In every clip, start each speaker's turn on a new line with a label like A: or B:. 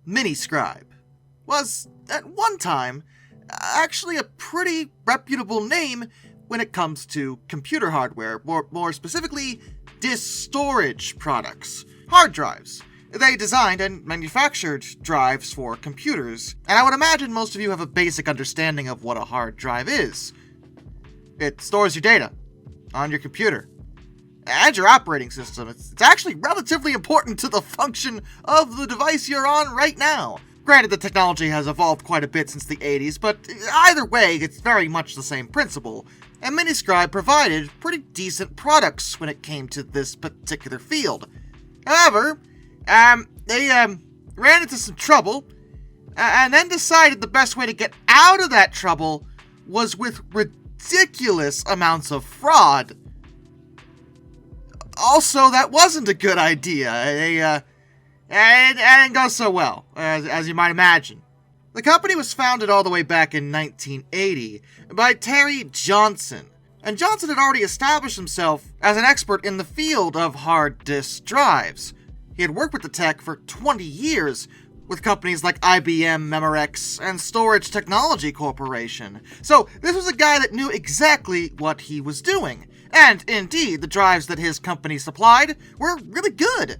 A: MiniScribe was, at one time, actually a pretty reputable name when it comes to computer hardware, more specifically, disk storage products, hard drives. They designed and manufactured drives for computers, and I would imagine most of you have a basic understanding of what a hard drive is. It stores your data on your computer and your operating system. It's actually relatively important to the function of the device you're on right now. Granted, the technology has evolved quite a bit since the 80s, but either way, it's very much the same principle, and MiniScribe provided pretty decent products when it came to this particular field. However, they ran into some trouble, and then decided the best way to get out of that trouble was with ridiculous amounts of fraud. Also, that wasn't a good idea. It didn't go so well, as you might imagine. The company was founded all the way back in 1980 by Terry Johnson, and Johnson had already established himself as an expert in the field of hard disk drives. He had worked with the tech for 20 years, with companies like IBM, Memorex, and Storage Technology Corporation. So this was a guy that knew exactly what he was doing. And indeed, the drives that his company supplied were really good.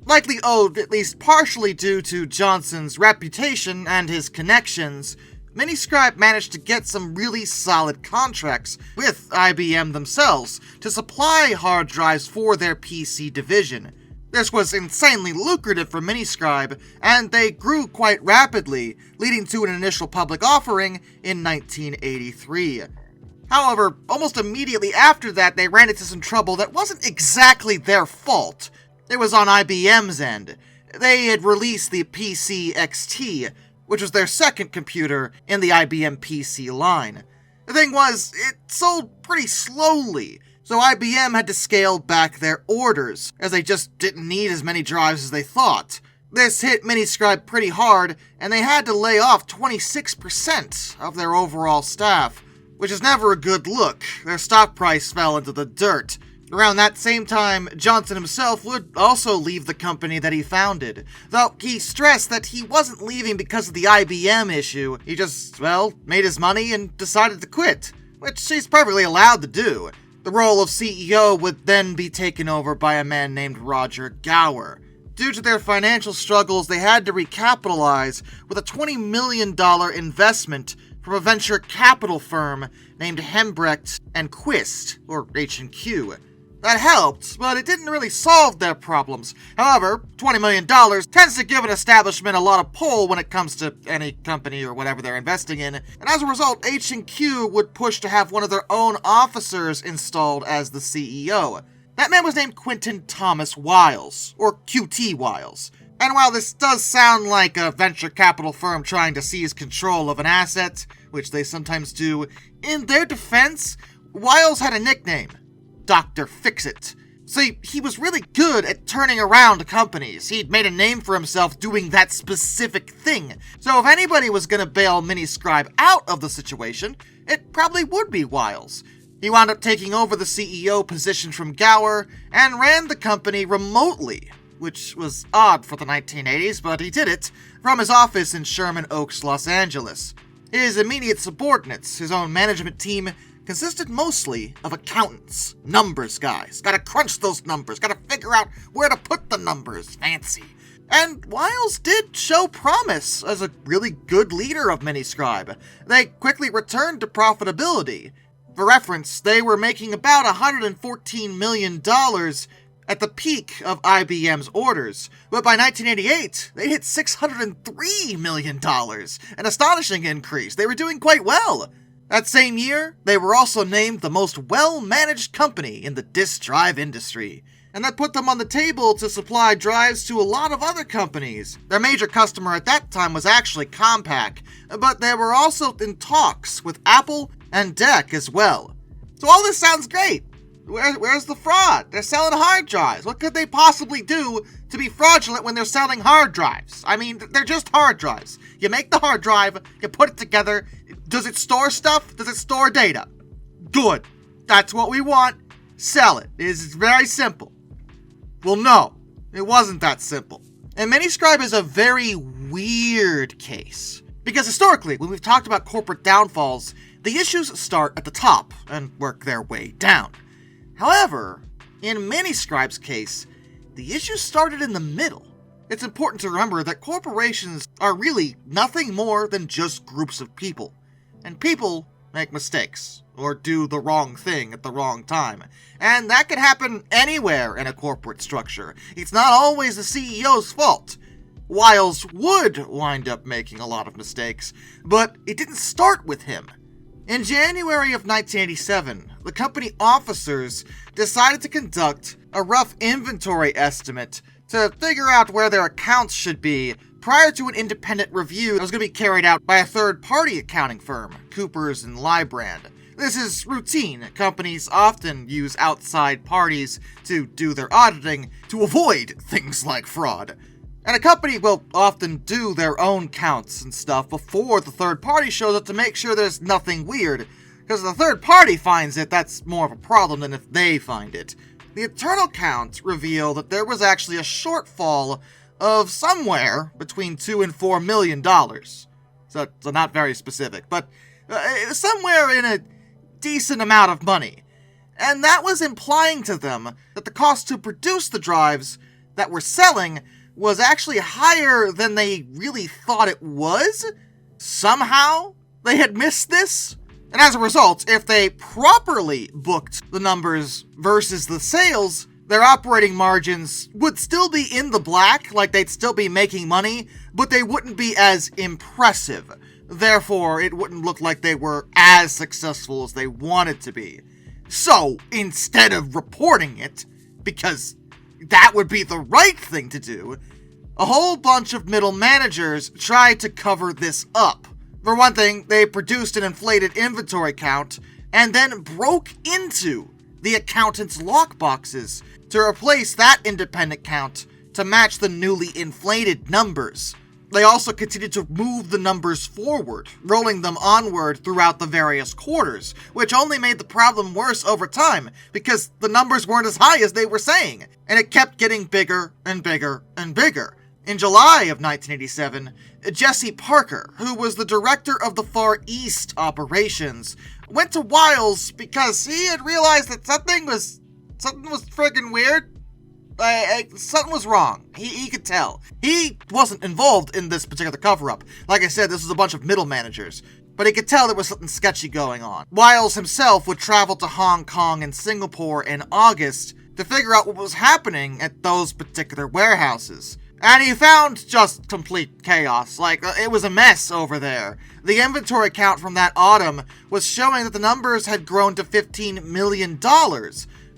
A: Likely owed at least partially due to Johnson's reputation and his connections, MiniScribe managed to get some really solid contracts with IBM themselves to supply hard drives for their PC division. This was insanely lucrative for MiniScribe, and they grew quite rapidly, leading to an initial public offering in 1983. However, almost immediately after that, they ran into some trouble that wasn't exactly their fault. It was on IBM's end. They had released the PC XT, which was their second computer in the IBM PC line. The thing was, it sold pretty slowly, so IBM had to scale back their orders, as they just didn't need as many drives as they thought. This hit MiniScribe pretty hard, and they had to lay off 26% of their overall staff, which is never a good look. Their stock price fell into the dirt. Around that same time, Johnson himself would also leave the company that he founded, though he stressed that he wasn't leaving because of the IBM issue. He just, made his money and decided to quit, which he's perfectly allowed to do. The role of CEO would then be taken over by a man named Roger Gower. Due to their financial struggles, they had to recapitalize with a $20 million investment from a venture capital firm named Hembrecht and Quist, or H&Q. That helped, but it didn't really solve their problems. However, $20 million tends to give an establishment a lot of pull when it comes to any company or whatever they're investing in, and as a result, H&Q would push to have one of their own officers installed as the CEO. That man was named Quentin Thomas Wiles, or QT Wiles. And while this does sound like a venture capital firm trying to seize control of an asset, which they sometimes do, in their defense, Wiles had a nickname: Dr. Fix-It. See, he was really good at turning around companies. He'd made a name for himself doing that specific thing. So if anybody was gonna bail MiniScribe out of the situation, it probably would be Wiles. He wound up taking over the CEO position from Gower and ran the company remotely, which was odd for the 1980s, but he did it from his office in Sherman Oaks, Los Angeles. His immediate subordinates, his own management team, consisted mostly of accountants, numbers guys. Gotta crunch those numbers, gotta figure out where to put the numbers, fancy. And Wiles did show promise as a really good leader of MiniScribe. They quickly returned to profitability. For reference, they were making about $114 million at the peak of IBM's orders, but by 1988, they hit $603 million, an astonishing increase. They were doing quite well. That same year, they were also named the most well-managed company in the disk drive industry, and that put them on the table to supply drives to a lot of other companies. Their major customer at that time was actually Compaq, but they were also in talks with Apple and DEC as well. So all this sounds great. Where's the fraud? They're selling hard drives. What could they possibly do to be fraudulent when they're selling hard drives? I mean, they're just hard drives. You make the hard drive, you put it together. Does it store stuff? Does it store data? Good. That's what we want. Sell it. It's very simple. Well, no, it wasn't that simple. And MiniScribe is a very weird case. Because historically, when we've talked about corporate downfalls, the issues start at the top and work their way down. However, in MiniScribe's case, the issues started in the middle. It's important to remember that corporations are really nothing more than just groups of people. And people make mistakes, or do the wrong thing at the wrong time. And that could happen anywhere in a corporate structure. It's not always the CEO's fault. Wiles would wind up making a lot of mistakes, but it didn't start with him. In January of 1987, the company officers decided to conduct a rough inventory estimate to figure out where their accounts should be prior to an independent review that was going to be carried out by a third-party accounting firm, Coopers & Lybrand. This is routine. Companies often use outside parties to do their auditing to avoid things like fraud. And a company will often do their own counts and stuff before the third party shows up to make sure there's nothing weird. Because if the third party finds it, that's more of a problem than if they find it. The internal counts reveal that there was actually a shortfall of somewhere between $2 and $4 million. So not very specific, but somewhere in a decent amount of money. And that was implying to them that the cost to produce the drives that were selling was actually higher than they really thought it was. Somehow, they had missed this. And as a result, if they properly booked the numbers versus the sales, their operating margins would still be in the black, like they'd still be making money, but they wouldn't be as impressive. Therefore, it wouldn't look like they were as successful as they wanted to be. So, instead of reporting it, because that would be the right thing to do, a whole bunch of middle managers tried to cover this up. For one thing, they produced an inflated inventory count and then broke into the accountant's lockboxes to replace that independent count to match the newly inflated numbers. They also continued to move the numbers forward, rolling them onward throughout the various quarters, which only made the problem worse over time, because the numbers weren't as high as they were saying, and it kept getting bigger and bigger and bigger. In July of 1987, Jesse Parker, who was the director of the Far East operations, went to Wiles because he had realized that something was friggin' weird. Something was wrong. He could tell. He wasn't involved in this particular cover-up. Like I said, this was a bunch of middle managers. But he could tell there was something sketchy going on. Wiles himself would travel to Hong Kong and Singapore in August to figure out what was happening at those particular warehouses. And he found just complete chaos. Like, it was a mess over there. The inventory count from that autumn was showing that the numbers had grown to $15 million.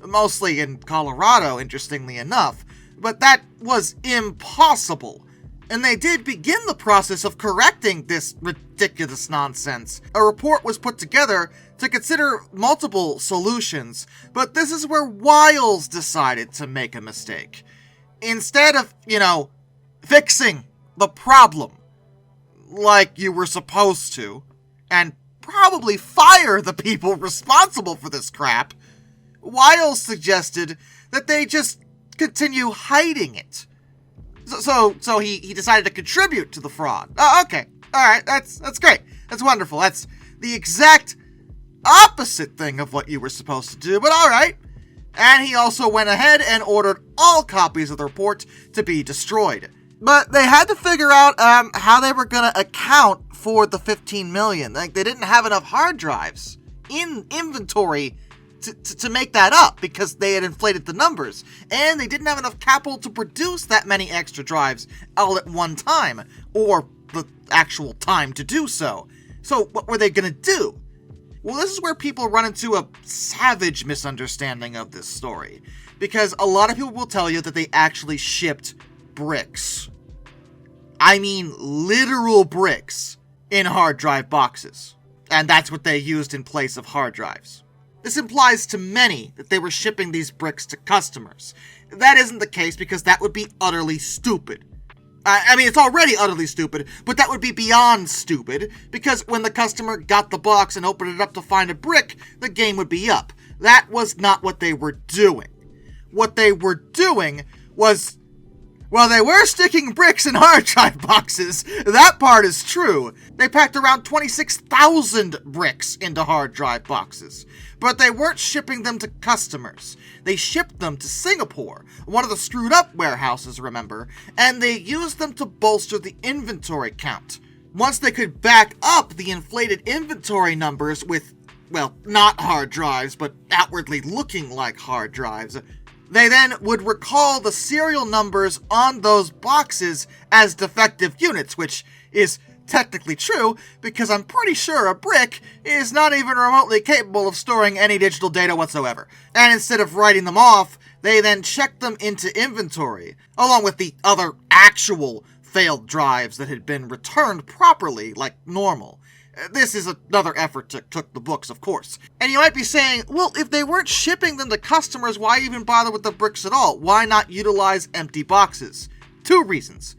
A: Mostly in Colorado, interestingly enough. But that was impossible. And they did begin the process of correcting this ridiculous nonsense. A report was put together to consider multiple solutions, but this is where Wiles decided to make a mistake. Instead of, fixing the problem like you were supposed to, and probably fire the people responsible for this crap, Wiles suggested that they just continue hiding it. So he decided to contribute to the fraud. Oh, okay. Alright, that's great. That's wonderful. That's the exact opposite thing of what you were supposed to do, but alright. And he also went ahead and ordered all copies of the report to be destroyed. But they had to figure out how they were going to account for the $15 million. Like, they didn't have enough hard drives in inventory to make that up because they had inflated the numbers. And they didn't have enough capital to produce that many extra drives all at one time, or the actual time to do so. So what were they going to do? Well, this is where people run into a savage misunderstanding of this story, because a lot of people will tell you that they actually shipped bricks. I mean literal bricks in hard drive boxes. And that's what they used in place of hard drives. This implies to many that they were shipping these bricks to customers. That isn't the case because that would be utterly stupid. I mean, it's already utterly stupid, but that would be beyond stupid, because when the customer got the box and opened it up to find a brick, the game would be up. That was not what they were doing. What they were doing was While they were sticking bricks in hard drive boxes, that part is true. They packed around 26,000 bricks into hard drive boxes. But they weren't shipping them to customers. They shipped them to Singapore, one of the screwed up warehouses, remember, and they used them to bolster the inventory count. Once they could back up the inflated inventory numbers with, well, not hard drives, but outwardly looking like hard drives, they then would recall the serial numbers on those boxes as defective units, which is technically true, because I'm pretty sure a brick is not even remotely capable of storing any digital data whatsoever. And instead of writing them off, they then checked them into inventory, along with the other actual failed drives that had been returned properly, like normal. This is another effort to cook the books, of course. And you might be saying, well, if they weren't shipping them to customers, why even bother with the bricks at all? Why not utilize empty boxes? 2 reasons.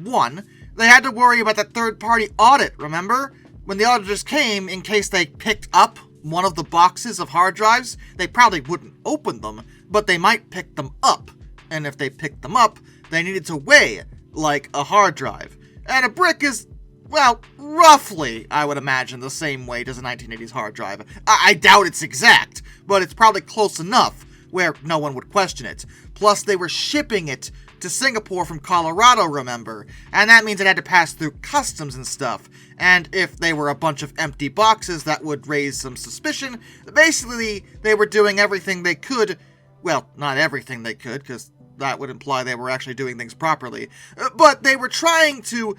A: 1, they had to worry about that third-party audit, remember? When the auditors came, in case they picked up one of the boxes of hard drives, they probably wouldn't open them, but they might pick them up. And if they picked them up, they needed to weigh like a hard drive. And a brick is, well, roughly, I would imagine, the same weight as a 1980s hard drive. I doubt it's exact, but it's probably close enough where no one would question it. Plus, they were shipping it to Singapore from Colorado, remember? And that means it had to pass through customs and stuff. And if they were a bunch of empty boxes, that would raise some suspicion. Basically, they were doing everything they could. Well, not everything they could, because that would imply they were actually doing things properly. But they were trying to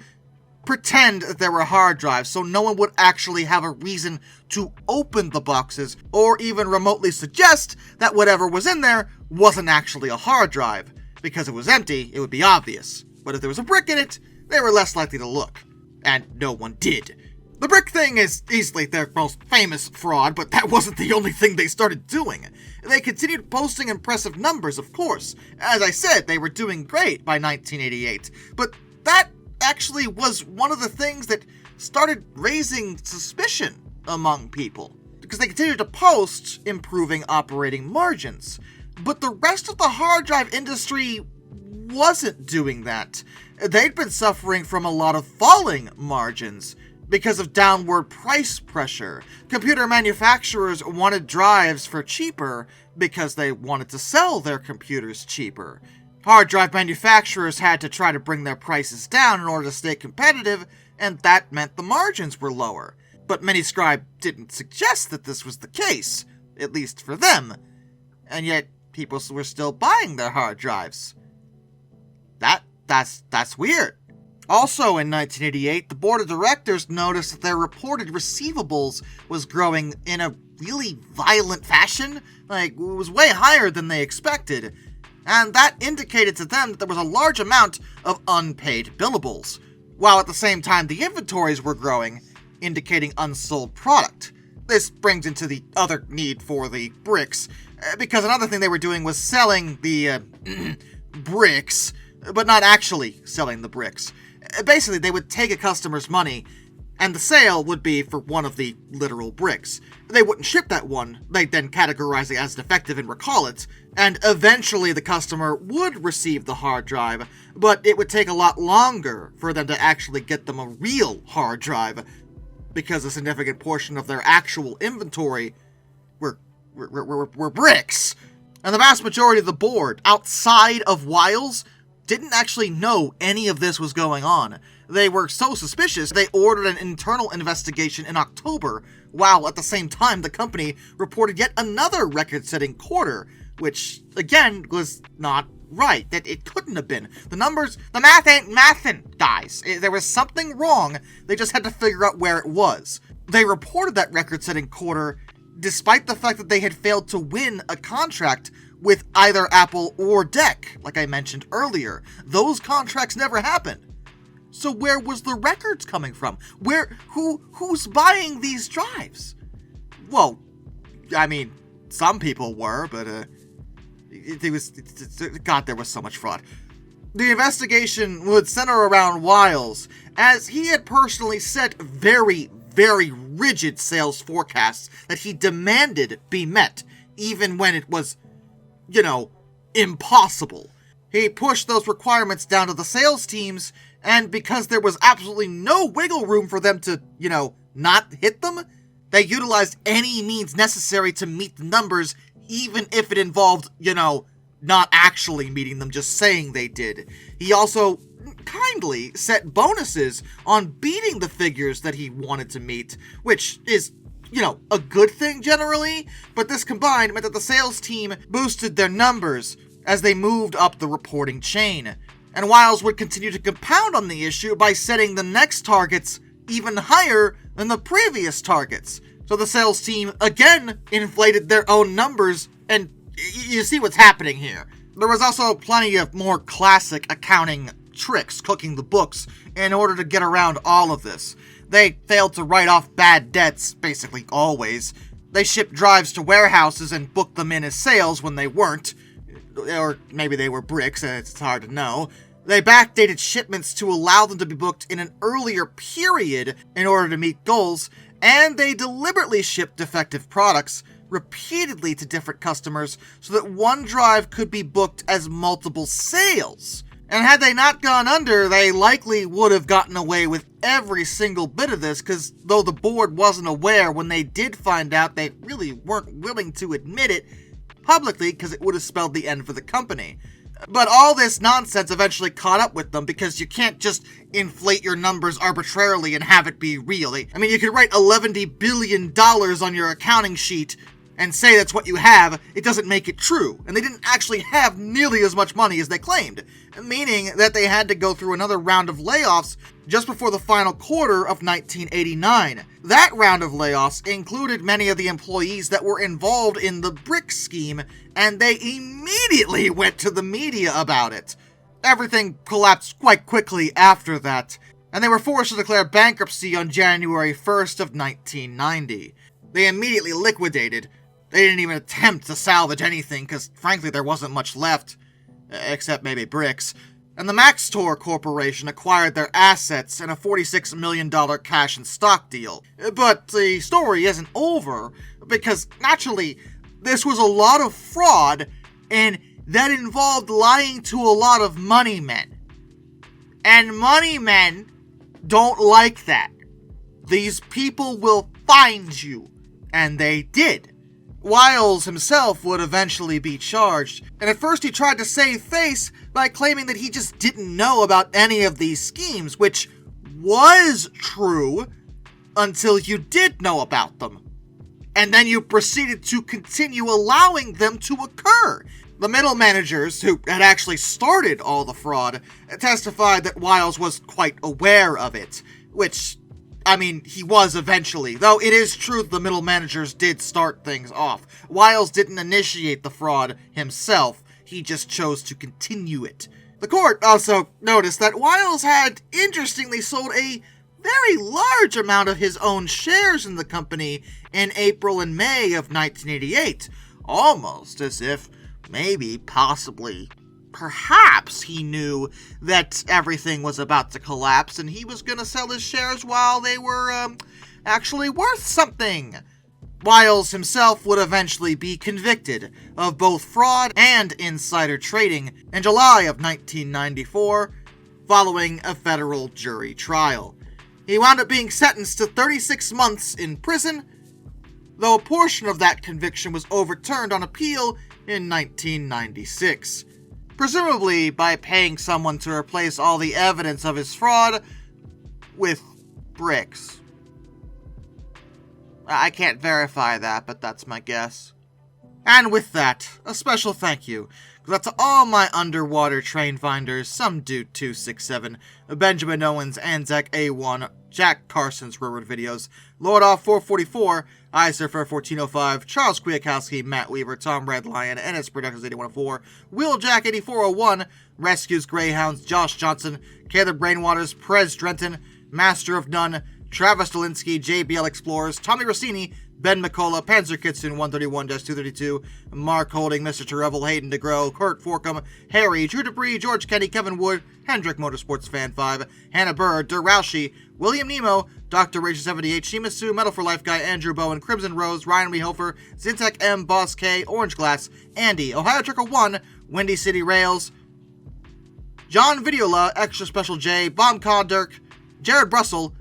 A: pretend that there were hard drives so no one would actually have a reason to open the boxes or even remotely suggest that whatever was in there wasn't actually a hard drive. Because if it was empty, it would be obvious. But if there was a brick in it, they were less likely to look. And no one did. The brick thing is easily their most famous fraud, but that wasn't the only thing they started doing. They continued posting impressive numbers, of course. As I said, they were doing great by 1988. But that actually was one of the things that started raising suspicion among people, because they continued to post improving operating margins. But the rest of the hard drive industry wasn't doing that. They'd been suffering from a lot of falling margins because of downward price pressure. Computer manufacturers wanted drives for cheaper because they wanted to sell their computers cheaper. Hard drive manufacturers had to try to bring their prices down in order to stay competitive, and that meant the margins were lower. But MiniScribe didn't suggest that this was the case, at least for them. And yet, people were still buying their hard drives. That's weird. Also in 1988, the board of directors noticed that their reported receivables was growing in a really violent fashion. Like, it was way higher than they expected. And that indicated to them that there was a large amount of unpaid billables, while at the same time the inventories were growing, indicating unsold product. This brings into the other need for the bricks, because another thing they were doing was selling the bricks, but not actually selling the bricks. Basically, they would take a customer's money, and the sale would be for one of the literal bricks. They wouldn't ship that one, they'd then categorize it as defective and recall it, and eventually the customer would receive the hard drive, but it would take a lot longer for them to actually get them a real hard drive, because a significant portion of their actual inventory were bricks. And the vast majority of the board, outside of Wiles, didn't actually know any of this was going on. They were so suspicious, they ordered an internal investigation in October, while at the same time the company reported yet another record-setting quarter, which, again, was not right. That it couldn't have been. The numbers, the math ain't mathin', guys. There was something wrong, they just had to figure out where it was. They reported that record-setting quarter despite the fact that they had failed to win a contract with either Apple or DEC, like I mentioned earlier. Those contracts never happened. So where was the records coming from? Who's buying these drives? Well, I mean, some people were, but God, there was so much fraud. The investigation would center around Wiles, as he had personally set very rigid sales forecasts that he demanded be met, even when it was, impossible. He pushed those requirements down to the sales teams, and because there was absolutely no wiggle room for them to, not hit them, they utilized any means necessary to meet the numbers, even if it involved, not actually meeting them, just saying they did. He also kindly set bonuses on beating the figures that he wanted to meet, which is, a good thing generally, but this combined meant that the sales team boosted their numbers as they moved up the reporting chain. And Wiles would continue to compound on the issue by setting the next targets even higher than the previous targets. So the sales team again inflated their own numbers, and you see what's happening here. There was also plenty of more classic accounting tricks cooking the books in order to get around all of this. They failed to write off bad debts, basically always. They shipped drives to warehouses and booked them in as sales when they weren't. Or maybe they were bricks, it's hard to know. They backdated shipments to allow them to be booked in an earlier period in order to meet goals, and they deliberately shipped defective products repeatedly to different customers so that one drive could be booked as multiple sales. And had they not gone under, they likely would have gotten away with every single bit of this, because though the board wasn't aware, when they did find out, they really weren't willing to admit it publicly because it would have spelled the end for the company. But all this nonsense eventually caught up with them, because you can't just inflate your numbers arbitrarily and have it be real. You could write $11 billion on your accounting sheet and say that's what you have. It doesn't make it true. And they didn't actually have nearly as much money as they claimed, meaning that they had to go through another round of layoffs just before the final quarter of 1989. That round of layoffs included many of the employees that were involved in the brick scheme, and they immediately went to the media about it. Everything collapsed quite quickly after that, and they were forced to declare bankruptcy on January 1st of 1990. They immediately liquidated. They didn't even attempt to salvage anything, because frankly there wasn't much left, except maybe bricks. And the Maxtor Corporation acquired their assets in a $46 million cash and stock deal. But the story isn't over, because naturally, this was a lot of fraud, and that involved lying to a lot of money men. And money men don't like that. These people will find you, and they did. Wiles himself would eventually be charged, and at first he tried to save face by claiming that he just didn't know about any of these schemes, which was true until you did know about them. And then you proceeded to continue allowing them to occur. The middle managers, who had actually started all the fraud, testified that Wiles was quite aware of it, which, he was eventually, though it is true the middle managers did start things off. Wiles didn't initiate the fraud himself, he just chose to continue it. The court also noticed that Wiles had interestingly sold a very large amount of his own shares in the company in April and May of 1988, almost as if maybe, possibly, perhaps he knew that everything was about to collapse and he was going to sell his shares while they were, actually worth something. Wiles himself would eventually be convicted of both fraud and insider trading in July of 1994, following a federal jury trial. He wound up being sentenced to 36 months in prison, though a portion of that conviction was overturned on appeal in 1996. Presumably by paying someone to replace all the evidence of his fraud with bricks. I can't verify that, but that's my guess. And with that, a special thank you goes out to all my underwater train finders, Some Dude 267, Benjamin Owens, Anzac A1, Jack Carson's Railroad Videos, Lord Off 444, iSurfer 1405, Charles Kwiatkowski, Matt Weaver, Tom Red Lion, NS Productions 8104, Will Jack 8401, Rescues Greyhounds, Josh Johnson, Caleb Rainwaters, Prez Drenton, Master of None, Travis Dolinsky, JBL Explorers, Tommy Rossini, Ben McCullough, Panzer Kitson 131-232, Mark Holding, Mr. Terevel, Hayden DeGrow, Kurt Forkham, Harry, Drew Debris, George Kenny, Kevin Wood, Hendrick Motorsports Fan 5, Hannah Burr, Duraushi, William Nemo, Dr. Rachel 78, Shimasu, Metal for Life Guy, Andrew Bowen, Crimson Rose, Ryan Rehofer, Zintek M, Boss K, Orange Glass, Andy, Ohio Trucker 1, Windy City Rails, John Vidiola, Extra Special J, Bomb Con Dirk, Jared Brussel,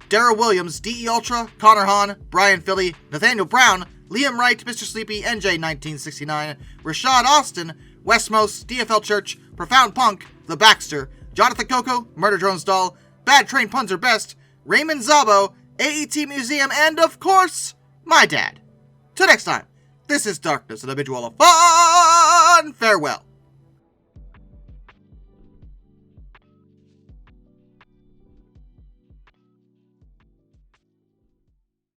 A: Darrell Williams, DE Ultra, Connor Hahn, Brian Philly, Nathaniel Brown, Liam Wright, Mr. Sleepy, NJ1969, Rashad Austin, Westmos, DFL Church, Profound Punk, The Baxter, Jonathan Coco, Murder Drones Doll, Bad Train Puns Are Best, Raymond Zabo, AET Museum, and of course, my dad. Till next time, this is Darkness, and I bid you all a fun farewell.